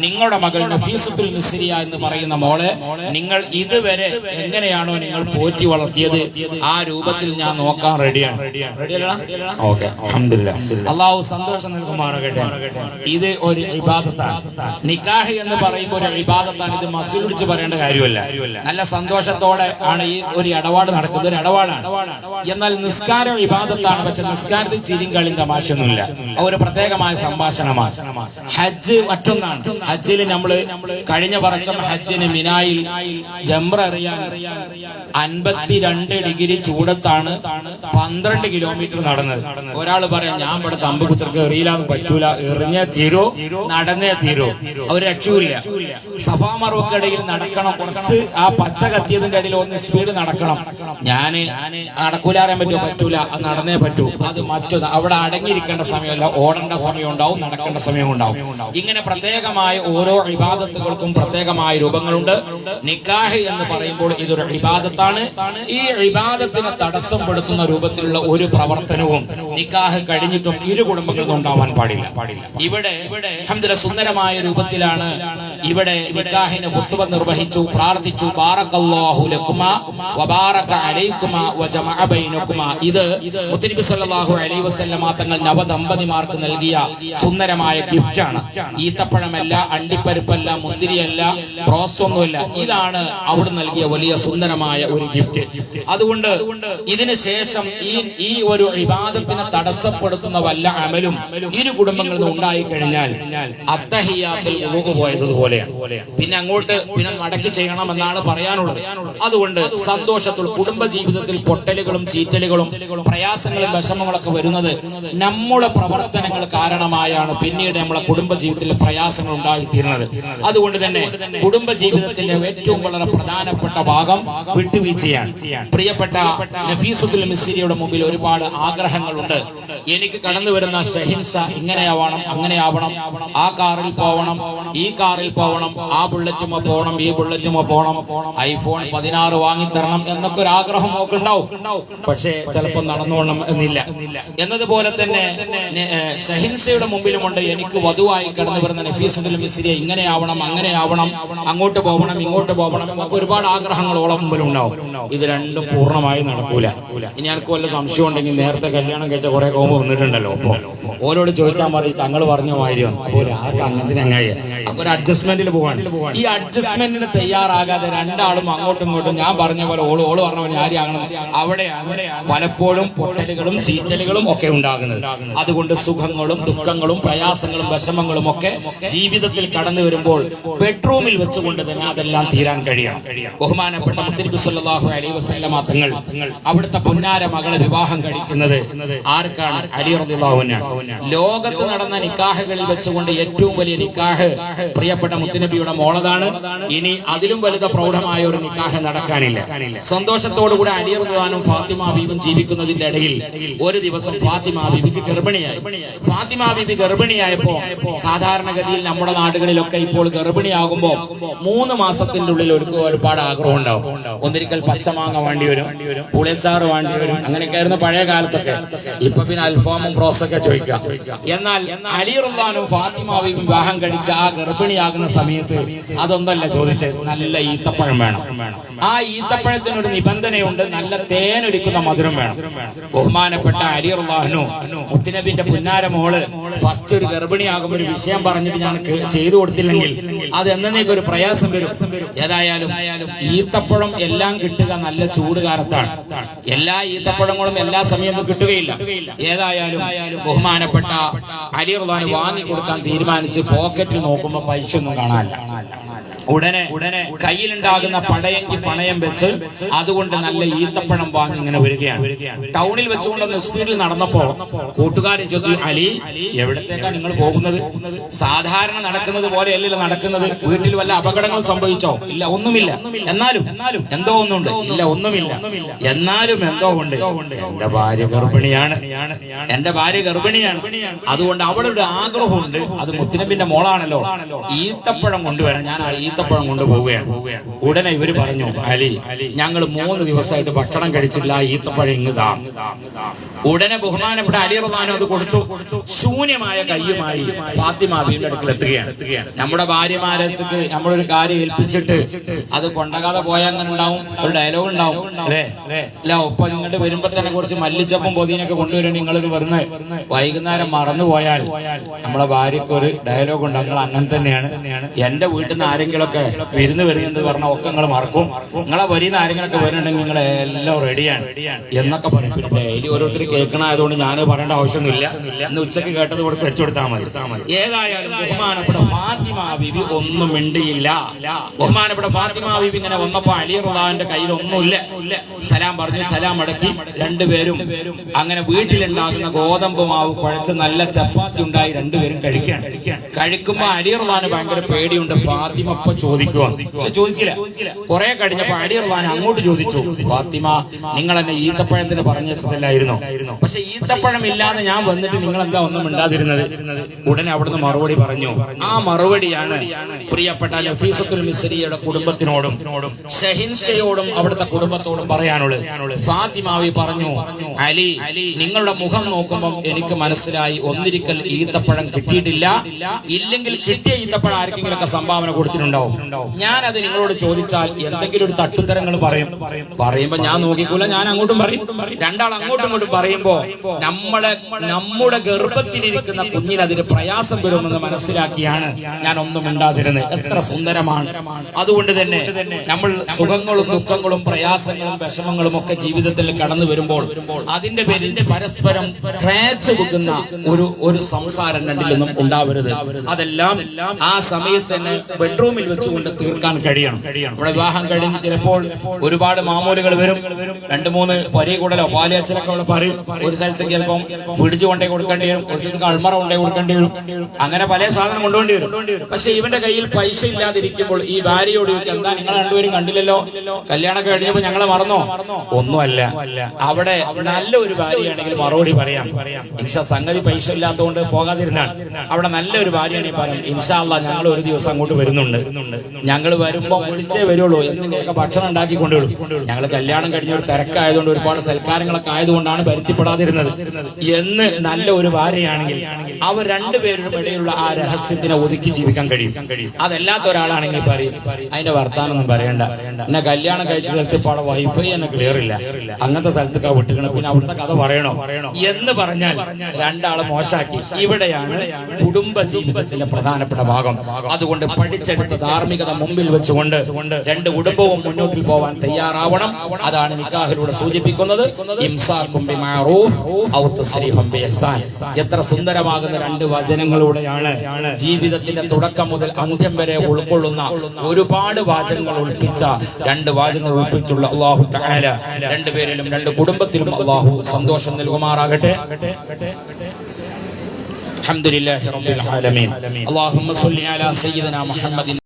നിങ്ങളുടെ മകൾ നഫീസത്തുൽ മിസ്രിയ എന്ന് പറയുന്ന മോളെ നിങ്ങൾ ഇതുവരെ എങ്ങനെയാണോ നിങ്ങൾ പോറ്റി വളർത്തിയത് ആ രൂപത്തിൽ ഞാൻ നോക്കാൻ റെഡിയാണ്. ഓക്കെ, അൽഹംദുലില്ലാഹ്. അല്ലാഹു സന്തോഷം നൽകുമാറാകട്ടെ. ഇത് ഒരു ഇബാദത്താണ്. നിക്കാഹ് എന്ന് പറയുമ്പോൾ ഒരു ഇബാദത്താണ്. ഇത് മസിൽ പിടിച്ച് പറയേണ്ട കാര്യമല്ല. നല്ല സന്തോഷത്തോടെ ആണ് ഈ ഒരു ഇടപാട് നടക്കുന്നത്. ഒരു ഇടപാടാണ്. എന്നാൽ നിസ്കാരം ഇബാദത്താണ്. പക്ഷെ നിസ്കാരത്തിൽ ചിരിയും കളിയും തമാശയൊന്നുമില്ല. ഒരു പ്രത്യേകമായ സംഭാഷണമാണ്. ഹജ്ജ് മറ്റൊന്നാണ്. ഹജ്ജിൽ നമ്മള് കഴിഞ്ഞ വർഷം ഹജ്ജിന് മിനായിൽ ജംറ എറിയാൻ 52 ഡിഗ്രി ചൂടത്താണ് 12 കിലോമീറ്റർ നടന്നത്. ഒരാൾ പറയാം ഞാൻ ഇവിടെ തമ്പുപുത്രക്ക് എറിയില്ലാന്ന് പറ്റൂല, എറിഞ്ഞേ തീരോ നടന്നേ തീരോ, ഒരു രക്ഷയില്ല. സഫാ മറുവക്കിടയിൽ നടക്കണം. കുറച്ച് ആ പച്ച കത്തിയതിന്റെ ഇടയിൽ ഒന്ന് സ്പീഡ് നടക്കണം. ഞാന് നടക്കൂലാറിയാൻ പറ്റുമോ? പറ്റൂല, അത് നടന്നേ പറ്റൂ. അത് മറ്റൊന്ന് അവിടെ അടങ്ങിയിരിക്കേണ്ട സമയമല്ല, ഓടേണ്ട സമയം ഉണ്ടാവും, നടക്കേണ്ട സമയം ഉണ്ടാവും. ഇങ്ങനെ പ്രത്യേകമായ ഓരോ ഇബാദത്തുകൾക്കും പ്രത്യേകമായ രൂപങ്ങളുണ്ട്. നിക്കാഹ് എന്ന് പറയുമ്പോൾ ഇതൊരു ഇബാദത്താണ്. ഈ ഇബാദത്തിനെ തടസ്സപ്പെടുത്തുന്ന രൂപത്തിലുള്ള ഒരു പ്രവർത്തനവും നിക്കാഹ് കഴിഞ്ഞിട്ടും ഇരു കുടുംബങ്ങളിൽ ഉണ്ടാവാൻ പാടില്ല. ഇവിടെ അൽഹംദുലില്ലാഹ് സുന്ദരമായ രൂപത്തിലാണ് ഇവിടെ നിക്കാഹിന് ഖുത്ബ നിർവഹിച്ചു, പ്രാർത്ഥിച്ചു. ബാറകല്ലാഹു ലക്കുമാ വബാറക അലൈക്കുമാ വജമഅ ബൈനകുമാ. ഇത് മുത്തനബി സല്ലല്ലാഹു അലൈഹി വസല്ലമ തങ്ങൾ നവദമ്പതിമാർക്ക് നൽകിയ സുന്ദരമായ ഗിഫ്റ്റാണ്. ഈത്തപ്പഴമല്ല, അണ്ടിപ്പരിപ്പല്ല, മുന്തിരിയല്ല, റോസൊന്നുമില്ല. ഇതാണ് അവിടെ നൽകിയ വലിയ സുന്ദരമായ ഒരു ഗിഫ്റ്റ്. അതുകൊണ്ട് ഇതിന് ശേഷം ഈ ഒരു ഇബാദത്തിനെ തടസ്സപ്പെടുത്തുന്ന വല്ല അമലും ഇരു കുടുംബങ്ങളിൽ നിന്ന് ഉണ്ടായി കഴിഞ്ഞാൽ അത്തഹിയാത്തിൽ ഉളുഹ് പോയതുപോലെയാണ്. പിന്നെ അങ്ങോട്ട് പിന്നെ മടക്കി ചെയ്യണമെന്നാണ് പറയാനുള്ളത്. അതുകൊണ്ട് സന്തോഷത്തോടെ കുടുംബ ജീവിതത്തിൽ പൊട്ടലുകളും ചീറ്റലുകളും പ്രയാസങ്ങളും വിഷമങ്ങളൊക്കെ വരുന്നത് നമ്മുടെ പ്രവർത്തനങ്ങൾ കാരണമായാണ് പിന്നീട് നമ്മളെ കുടുംബ ജീവിതത്തിൽ പ്രയാസങ്ങൾ ഉണ്ടായിത്തീരുന്നത്. അതുകൊണ്ട് തന്നെ കുടുംബ ജീവിതത്തിന്റെ ഏറ്റവും വളരെ പ്രധാനപ്പെട്ട ഭാഗം വിട്ടുവീഴ്ചയാണ്. പ്രിയപ്പെട്ട നഫീസത്തുൽ മിസ്രിയുടെ മുമ്പിൽ ഒരുപാട് ആഗ്രഹങ്ങളുണ്ട്. എനിക്ക് കടന്നു വരുന്ന ഷഹിൻസ ഇങ്ങനെയാവണം, അങ്ങനെയാവണം, ആ കാറിൽ പോവണം, ഈ കാറിൽ പോവണം, ആ ബുള്ളറ്റുമോ പോകണം, ഈ ബുള്ളറ്റുമോ പോകണം, iPhone 16 വാങ്ങിത്തരണം എന്നൊക്കെ ഒരു ആഗ്രഹം ഒക്കെ ഉണ്ടാവും. പക്ഷേ ചിലപ്പോൾ നടന്നുകൊള്ളണം എന്നില്ല. എന്നതുപോലെ തന്നെ ഷഹിൻസയുടെ മുമ്പിലുമുണ്ട് എനിക്ക് വധുവായി കടന്നു വരുന്ന നഫീസത്തുൽ മിസ്രിയ ഇങ്ങനെയാവണം, അങ്ങനെയാവണം, അങ്ങോട്ട് പോകണം, ഇങ്ങോട്ട് പോകണം എന്നൊക്കെ ഒരുപാട് ആഗ്രഹങ്ങളോളം മുമ്പിലുണ്ടാവും. ഇത് രണ്ടും പൂർണ്ണമായി നടക്കൂല. ഇനി എനിക്ക് വല്ല സംശയം ഉണ്ടെങ്കിൽ നേരത്തെ കല്യാണം കഴിച്ച കുറെ കോമ്പ് വന്നിട്ടുണ്ടല്ലോ. അപ്പൊ ഓരോട് ചോദിച്ചാൽ മതി തങ്ങൾ പറഞ്ഞ മാതിരിയാണ്. അപ്പോൾ ആർക്ക് അങ്ങനത്തിന് അങ്ങനെ അപ്പൊ ഒരു അഡ്ജസ്റ്റ്മെന്റിൽ പോവാണ്. ഈ അഡ്ജസ്റ്റ്മെന്റിന് തയ്യാറാകാതെ രണ്ടാളും അങ്ങോട്ടും ഇങ്ങോട്ടും ഞാൻ പറഞ്ഞ പോലെ ഓള് പറഞ്ഞ പോലെ ആരെയാകണം, അവിടെയാണ് പലപ്പോഴും പൊട്ടലുകളും ചീറ്റലുകളും ഒക്കെ ഉണ്ടാകുന്നത്. അതുകൊണ്ട് സുഖങ്ങളും ദുഃഖങ്ങളും പ്രയാസങ്ങളും വിഷമങ്ങളും ഒക്കെ ജീവിതത്തിൽ കടന്നു വരുമ്പോൾ ബെഡ്റൂമിൽ വെച്ചുകൊണ്ട് തന്നെ അതെല്ലാം തീരാൻ കഴിയണം. ബഹുമാനപ്പെട്ട മുത്തനബി സല്ലല്ലാഹു അലൈഹി വസല്ലമ തങ്ങൾ അവിടുത്തെ പൊന്നാര മകളെ വിവാഹം കഴിക്കുന്നത് ആർക്കാണ്? അലി റളിയല്ലാഹു അൻഹു. ലോകത്ത് നടന്ന നിക്കാഹുകളിൽ വെച്ചുകൊണ്ട് ഏറ്റവും വലിയ നിക്കാഹ് പ്രിയപ്പെട്ട മുത്തനബിയുടെ മോളതാണ്. ഇനി അതിലും വലുത പ്രൗഢമായ ഒരു നിക്കാഹ് നടക്കാനില്ല. സന്തോഷത്തോടുകൂടി അലി റളിയല്ലാഹു ഫാത്തിമ ബീബി ജീവിക്കുന്നതിന്റെ ഇടയിൽ ഒരു ദിവസം ഫാത്തിമ ബീബിക്ക് ഗർഭിണിയായി. ഫാത്തിമ ബീബി ഗർഭിണിയായപ്പോ സാധാരണഗതിയിൽ നമ്മുടെ നാടുകളിലൊക്കെ ഇപ്പോൾ ഗർഭിണിയാകുമ്പോ 3 മാസത്തിന്റെ ഉള്ളിൽ ഒരുപാട് ആഗ്രഹം ഉണ്ടാവും. ഒന്നിരിക്കൽ പച്ചമാങ്ങ വേണ്ടി വരും, പുളിയച്ചാറ് വേണ്ടി വരും. അങ്ങനെയൊക്കെയായിരുന്നു പഴയ കാലത്തൊക്കെ. ഇപ്പൊ പിന്നെ അൽഫാമും ബ്രോസൊക്കെ ചോദിക്കാം. എന്നാൽ അലി റളിയല്ലാഹു അൻഹു ഫാത്തിമ ബീബി വിവാഹം കഴിച്ച ആ ഗർഭിണിയാകുന്ന സമയത്ത് അതൊന്നല്ല ചോദിച്ചത്, നല്ല ഈത്തപ്പഴം വേണം. ആ ഈത്തപ്പഴത്തിനൊരു നിബന്ധനയുണ്ട്, നല്ല തേനൊലിക്കുന്ന മധുരം വേണം. ബഹുമാനപ്പെട്ട അലി റളിയല്ലാഹു അൻഹു മുത്തനബിന്റെ പുന്നാര മോള് ഫസ്റ്റ് ഒരു ഗർഭിണിയാകുമ്പോൾ ഒരു വിഷയം പറഞ്ഞിട്ട് ഞാൻ ചെയ്തു കൊടുത്തില്ലെങ്കിൽ അത് എന്നേക്കൊരു പ്രയാസം വരും. ഏതായാലും ഈത്തപ്പഴം എല്ലാം കിട്ടുക നല്ല ചൂട് കാലത്താണ്. എല്ലാ ഈത്തപ്പഴങ്ങളും എല്ലാ സമയത്തും കിട്ടുകയില്ല. ഏതായാലും ബഹുമാനപ്പെട്ട അലി റളിയല്ലാഹു അൻഹു വാങ്ങി കൊടുക്കാൻ തീരുമാനിച്ച് പോക്കറ്റിൽ നോക്കുമ്പോൾ പൈസ ഒന്നും കാണാനില്ല. ഉടനെ കയ്യിലുണ്ടാകുന്ന പടയെങ്കിൽ പണയം വെച്ച് അതുകൊണ്ട് നല്ല ഈത്തപ്പഴം വാങ്ങി ഇങ്ങനെ വരികയാണ്. ടൗണിൽ വെച്ചുകൊണ്ടൊന്ന് സ്പീഡിൽ നടന്നപ്പോ കൂട്ടുകാരൻ ചോദിച്ചു, അലി എവിടത്തേക്കാണ് നിങ്ങൾ പോകുന്നത്? സാധാരണ നടക്കുന്നത് പോലെ അല്ലല്ലോ നടക്കുന്നത്. വീട്ടിൽ വല്ല അപകടങ്ങൾ സംഭവിച്ചോ? ഇല്ല, ഒന്നുമില്ല. എന്നാലും എന്തോ ഒന്നുണ്ട്. ഇല്ല, ഒന്നുമില്ല. എന്നാലും എന്തോ ഉണ്ട്. എന്റെ ഭാര്യ ഗർഭിണിയാണ്, എന്റെ ഭാര്യ ഗർഭിണിയാണ്. അതുകൊണ്ട് അവളുടെ ആഗ്രഹമുണ്ട്, അത് മുത്തനബിന്റെ മോളാണല്ലോ, ഈത്തപ്പഴം കൊണ്ടുവരാൻ. ഞാൻ ഈത്തപ്പഴം കൊണ്ടുപോവുകയാണ്. ഉടനെ ഇവര് പറഞ്ഞു, അലി ഞങ്ങൾ 3 ദിവസമായിട്ട് ഭക്ഷണം കഴിച്ചില്ല, ഈത്തപ്പഴം ഇങ്ങ് താ. ഉടനെ ബഹുമാനപ്പെട്ട അലി റളിയല്ലാഹു അത് കൊടുത്തു. ശൂന്യമായ കയ്യുമായി ഫാത്തിമ ബീവിയുടെ അടുക്കൽ എത്തുകയാണ്. നമ്മുടെ ഭാര്യമാരത്തേക്ക് നമ്മളൊരു കാര്യം ഏൽപ്പിച്ചിട്ട് അത് കൊണ്ടകാതെ പോയാൽ അങ്ങനെ ഉണ്ടാവും, ഒരു ഡയലോഗ് ഉണ്ടാവും അല്ലേ? അല്ല, ഒപ്പം നിങ്ങളുടെ വരുമ്പോ തന്നെ കുറച്ച് മല്ലിച്ചപ്പും പൊതിനൊക്കെ കൊണ്ടുവരും. നിങ്ങളൊരു വരുന്ന വൈകുന്നേരം മറന്നുപോയാൽ നമ്മളെ ഭാര്യക്ക് ഒരു ഡയലോഗ് ഉണ്ട്, നിങ്ങൾ അങ്ങനെ തന്നെയാണ്. എന്റെ വീട്ടിൽ നിന്ന് ആരെങ്കിലുമൊക്കെ വിരുന്ന് വരുന്നത് പറഞ്ഞാൽ ഒക്കെ നിങ്ങൾ മറക്കും. നിങ്ങളെ വരിന്ന് ആരെങ്കിലൊക്കെ വരുന്നുണ്ടെങ്കിൽ നിങ്ങൾ എല്ലാം റെഡിയാണ് എന്നൊക്കെ പറയും. പിന്നെ ഡെയിലി ഓരോരുത്തർ കേൾക്കണായതുകൊണ്ട് ഞാൻ പറയേണ്ട ആവശ്യമൊന്നുമില്ല. ഇന്ന് ഉച്ചക്ക് കേട്ടത് കൂടെ കഴിച്ചു കൊടുത്താൽ മതി. ഏതായാലും ബഹുമാനപ്പെട്ട ഫാത്തിമ ബീവി ഒന്നും മിണ്ടിയില്ല. ബഹുമാനപ്പെട്ട ഫാത്തിമ ബീവി ഇങ്ങനെ വന്നപ്പോ അലി റളിയല്ലാഹുവിന്റെ കയ്യിൽ ഒന്നുമില്ല. സലാം പറഞ്ഞു, സലാം അടക്കി രണ്ടുപേരും അങ്ങനെ വീട്ടിലുണ്ടാകുന്ന ഗോതമ്പ് മാവ് കുഴച്ച് നല്ല ചപ്പാത്തി ഉണ്ടായി രണ്ടുപേരും കഴിക്കുമ്പോ അലി റളിയല്ലാഹുവിന് ഭയങ്കര പേടിയുണ്ട്. ഫാത്തിമ ഇപ്പൊ ചോദിക്കുവാ, പക്ഷെ ചോദിച്ചില്ല. കുറെ കഴിഞ്ഞപ്പോ അലി റളിയല്ലാഹു അങ്ങോട്ട് ചോദിച്ചു, ഫാത്തിമ നിങ്ങൾ എന്നെ ഈത്തപ്പഴത്തിന് പറഞ്ഞു വെച്ചതല്ലായിരുന്നോ? പക്ഷെ ഈത്തപ്പഴം ഇല്ലാതെ ഞാൻ വന്നിട്ട് നിങ്ങൾ എന്താ ഒന്നും മിണ്ടാതിരുന്നത്? ഉടനെ അവിടുന്ന് മറുപടി പറഞ്ഞു. ആ മറുപടിയാണ് പ്രിയപ്പെട്ട നഫീസത്തുൽ മിസ്രിയുടെ കുടുംബത്തിനോടും ഷഹിൻഷയോടും അവിടുത്തെ കുടുംബത്തോടും പറയാനുള്ളത്. ഫാത്തിമാവി പറഞ്ഞു, അലി നിങ്ങളുടെ മുഖം നോക്കുമ്പോൾ എനിക്ക് മനസ്സിലായി ഒന്നിരിക്കൽ ഈത്തപ്പഴം കിട്ടിയിട്ടില്ല, ഇല്ലെങ്കിൽ കിട്ടിയ ഈത്തപ്പഴം ആർക്കെങ്കിലും ഒക്കെ സംഭാവന കൊടുത്തിട്ടുണ്ടാവും. ഞാനത് നിങ്ങളോട് ചോദിച്ചാൽ എന്തെങ്കിലും ഒരു തട്ടുത്തരങ്ങൾ പറയുമ്പോ ഞാൻ നോക്കിക്കൂല, ഞാൻ അങ്ങോട്ടും പറയും. രണ്ടാൾ അങ്ങോട്ടും ഇങ്ങോട്ടും പറയുമ്പോ നമ്മുടെ ഗർഭത്തിലിരിക്കുന്ന കുഞ്ഞിന് അതിന് പ്രയാസം വരുമെന്ന് മനസ്സിലാക്കിയാണ് ഞാൻ ഒന്നും മിണ്ടാതിരുന്നത്. എത്ര സുന്ദരമാണ്! അതുകൊണ്ട് തന്നെ നമ്മൾ സുഖങ്ങളും ദുഃഖങ്ങളും പ്രയാസങ്ങളും വിഷമങ്ങളും ഒക്കെ ജീവിതത്തിൽ കടന്നു വരുമ്പോൾ അതിന്റെ പേരിൽ പരസ്പരം ക്രാച്ച് വെക്കുന്ന ഒരു സംസാരം രണ്ടിൽ നിന്നും ഉണ്ടാവരുത്. അതെല്ലാം ആ സമയത്ത് തന്നെ ബെഡ്റൂമിൽ വെച്ചുകൊണ്ട് തീർക്കാൻ കഴിയണം. നമ്മുടെ വിവാഹം കഴിഞ്ഞ് ചിലപ്പോൾ ഒരുപാട് മാമൂലുകൾ വരും. 2-3 പൊരേ കൂടലോ പാലിയച്ചലൊക്കെ ഉള്ള പറയും. ഒരു സ്ഥലത്തേക്ക് ചിലപ്പം പിടിച്ചു കൊണ്ടേ കൊടുക്കേണ്ടി വരും, ഒരു സ്ഥലത്ത് അൾമറ കൊണ്ടേ കൊടുക്കേണ്ടി വരും. അങ്ങനെ പല സാധനം കൊണ്ടുപോണ്ടി വരും. പക്ഷെ ഇവന്റെ കയ്യിൽ പൈസ ഇല്ലാതിരിക്കുമ്പോൾ ഈ ഭാര്യയോട് എന്താ നിങ്ങൾ രണ്ടുപേരും കണ്ടില്ലല്ലോ, കല്യാണമൊക്കെ കഴിഞ്ഞപ്പോ ഞങ്ങളെ മറന്നോ? ഒന്നുമല്ല. അവിടെ നല്ല ഒരു ഭാര്യയാണെങ്കിൽ മറുപടി പറയാം, ഇൻഷാ സംഗതി പൈസ ഇല്ലാത്തതുകൊണ്ട് പോകാതിരുന്നാണ്. അവിടെ നല്ലൊരു ഭാര്യയാണെങ്കിൽ പറയാം, ഇൻഷാ അല്ലാഹ് ഞങ്ങൾ ഒരു ദിവസം അങ്ങോട്ട് വരുന്നുണ്ട്, ഞങ്ങൾ വരുമ്പോ വിളിച്ചേ വരുള്ളൂ, എന്തെങ്കിലുമൊക്കെ ഭക്ഷണം ഉണ്ടാക്കി കൊണ്ടുവരും. ഞങ്ങൾ കല്യാണം കഴിഞ്ഞ ഒരു തിരക്കായതുകൊണ്ട് ഒരുപാട് സൽക്കാരങ്ങളൊക്കെ ആയതുകൊണ്ടാണ് വരുത്തിപ്പെടാതിരുന്നത് എന്ന് നല്ല ഒരു ഭാര്യയാണെങ്കിൽ അവർ രണ്ടുപേരുടെ ഇടയിലുള്ള ആ രഹസ്യത്തിനെ ഒതുക്കി ജീവിക്കാൻ കഴിയും. അതല്ലാത്ത ഒരാളാണെങ്കിൽ പറയും, അതിന്റെ വർത്താനൊന്നും പറയണ്ട, എന്നെ കല്യാണം കഴിച്ച സ്ഥലത്ത് ഇപ്പോൾ വൈഫൈ എന്നെ ക്ലിയർ ഇല്ല, അങ്ങനത്തെ സ്ഥലത്തൊക്കെ വിട്ടുകണം, പിന്നെ അവിടുത്തെ കഥ പറയണോ എന്ന് പറഞ്ഞാൽ രണ്ടാളെ മോശാക്കി. ഇവിടെയാണ് കുടുംബ ജീവിതത്തിന്റെ പ്രധാനപ്പെട്ട ഭാഗം. അതുകൊണ്ട് പഠിച്ചെടുത്ത ധാർമ്മികത മുമ്പിൽ വെച്ചുകൊണ്ട് രണ്ട് കുടുംബവും മുന്നോട്ടിൽ പോവാൻ തയ്യാറാവണം. അതാണ് നിക്കാഹിലൂടെ സൂചിപ്പിക്കുന്നത്. ഇംസാകും ബിമഅറൂഫ് ഔ തസ്രീഹും ബിഇഹ്സാൻ. എത്ര സുന്ദരമാകുന്ന രണ്ട് വചനങ്ങളിലൂടെയാണ് ജീവിതത്തിന്റെ തുടക്കം മുതൽ അന്ത്യം വരെ ഉൾക്കൊള്ളുന്ന ഒരുപാട് വാചകങ്ങൾ ഉൾപ്പിച്ച രണ്ട് വാചകങ്ങൾ ഉൾപ്പിച്ചുള്ള അല്ലാഹു തആല രണ്ടുപേരിലും രണ്ട് കുടുംബത്തിലും അല്ലാഹു സന്തോഷം നൽകുമാറാകട്ടെ. അൽഹംദുലില്ലാഹി റബ്ബിൽ ആലമീൻ. അല്ലാഹുമ്മ സ്വല്ലി അലാ സയ്യിദിനാ മുഹമ്മദിൻ